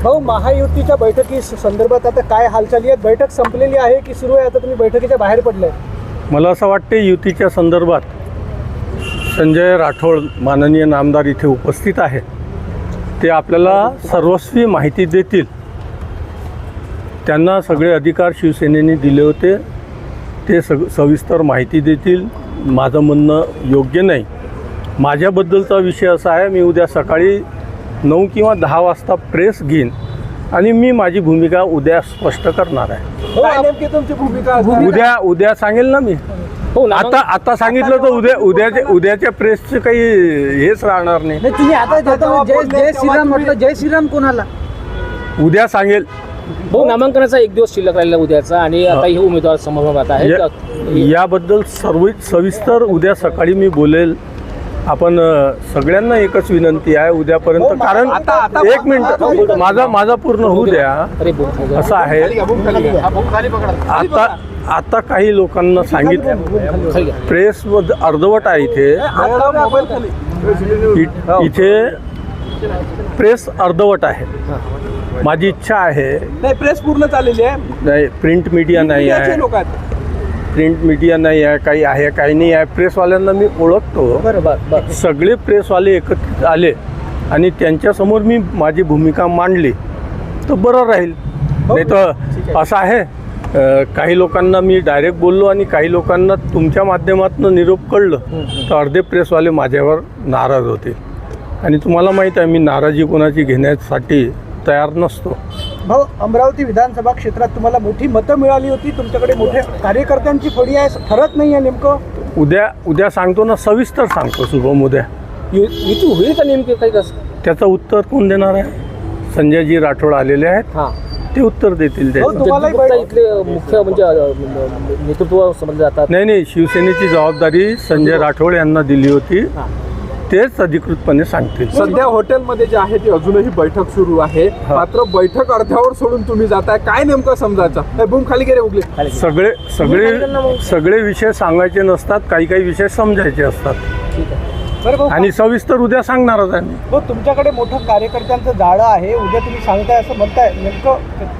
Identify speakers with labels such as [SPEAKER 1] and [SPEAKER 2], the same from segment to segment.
[SPEAKER 1] भाऊ, महायुतीच्या बैठकी संदर्भात आता काय हालचाली आहेत? बैठक संपलेली आहे की सुरू आहे? आता तुम्ही बैठकीच्या बाहेर पडलाय.
[SPEAKER 2] मला असं वाटते युतीच्या संदर्भात संजय राठोड माननीय नामदार इथे उपस्थित आहे. ते आपल्याला सर्वस्वी माहिती देतील. त्यांना सगळे अधिकार शिवसेनेने दिले होते. ते सविस्तर माहिती देतील. माझं म्हणणं योग्य नाही. माझ्याबद्दलचा विषय असा आहे, मी उद्या सकाळी 9 किंवा 10 वाजता प्रेस घेईन आणि मी माझी भूमिका उद्या स्पष्ट करणार आहे.
[SPEAKER 1] नेमकी तुमची भूमिका
[SPEAKER 2] उद्या सांगेल ना मी. आता सांगितलं तर उद्याच्या प्रेसचं काही हेच राहणार नाही.
[SPEAKER 1] तुम्ही आता जय श्रीराम म्हटलं. जय श्रीराम कोणाला?
[SPEAKER 2] उद्या सांगेल.
[SPEAKER 3] भाऊ, नामांकनाचा एक दिवस शिल्लक राहिला उद्याचा आणि आता हे उमेदवार समोर आहे.
[SPEAKER 2] याबद्दल सविस्तर उद्या सकाळी मी बोलेल. आपण सगळ्यांना एकच विनंती आहे उद्यापर्यंत, कारण एक मिनिट माझा पूर्ण होऊ द्या. असं आहे, आता काही लोकांना सांगितलं प्रेस अर्धवट आहे इथे प्रेस अर्धवट आहे. माझी इच्छा आहे.
[SPEAKER 1] नाही, प्रेस पूर्ण चाललेली आहे.
[SPEAKER 2] नाही, प्रिंट मीडिया नाही आहे. प्रिंट मीडिया नाही आहे, काही आहे काही नाही आहे. प्रेसवाल्यांना मी ओळखतो. सगळे प्रेसवाले एकत्रित आले आणि त्यांच्यासमोर मी माझी भूमिका मांडली तर बरं राहील. नाही तर असं आहे, काही लोकांना मी डायरेक्ट बोललो आणि काही लोकांना तुमच्या माध्यमातून निरोप कळलं तर अर्धे प्रेसवाले माझ्यावर नाराज होते. आणि तुम्हाला माहीत आहे, मी नाराजी कोणाची घेण्यासाठी तयार नसतो.
[SPEAKER 1] भाऊ, अमरावती विधानसभा क्षेत्रात तुम्हाला मोठी मतं मिळाली होती. तुमच्याकडे मोठ्या कार्यकर्त्यांची फळी आहे. ठरत नाही आहे नेमकं.
[SPEAKER 2] उद्या सांगतो ना, सविस्तर सांगतो शुभम. उद्या
[SPEAKER 3] युती होईल का नेमके काही कसं?
[SPEAKER 2] त्याचं उत्तर कोण देणार आहे? संजयजी राठोड आलेले आहेत, ते उत्तर देतील.
[SPEAKER 3] इथले मुख्य म्हणजे नेतृत्व समजले जातात.
[SPEAKER 2] नाही, शिवसेनेची जबाबदारी संजय राठोड यांना दिली होती. तेच अधिकृतपणे सांगतील.
[SPEAKER 4] सध्या हॉटेलमध्ये जे आहे ती अजूनही बैठक सुरू आहे. मात्र बैठक अर्ध्यावर सोडून तुम्ही जाताय, काय नेमकं समजायचं? बूम खाली गेले उगले.
[SPEAKER 2] सगळे विषय सांगायचे नसतात, काही विषय समजायचे असतात आणि सविस्तर उद्या सांगणारच आहे.
[SPEAKER 1] तुमच्याकडे मोठं कार्यकर्त्यांचं जाळं आहे. उद्या तुम्ही सांगताय असं म्हणताय, नेमकं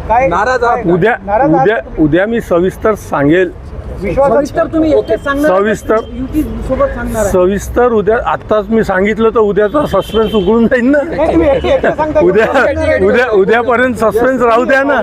[SPEAKER 1] काय
[SPEAKER 4] नाराज आहात?
[SPEAKER 2] उद्या मी सविस्तर सांगेल. सविस्तर उद्या. आत्ताच मी सांगितलं तर उद्याचा सस्पेन्स उघडून जाईल ना. उद्यापर्यंत सस्पेन्स राहू द्या ना.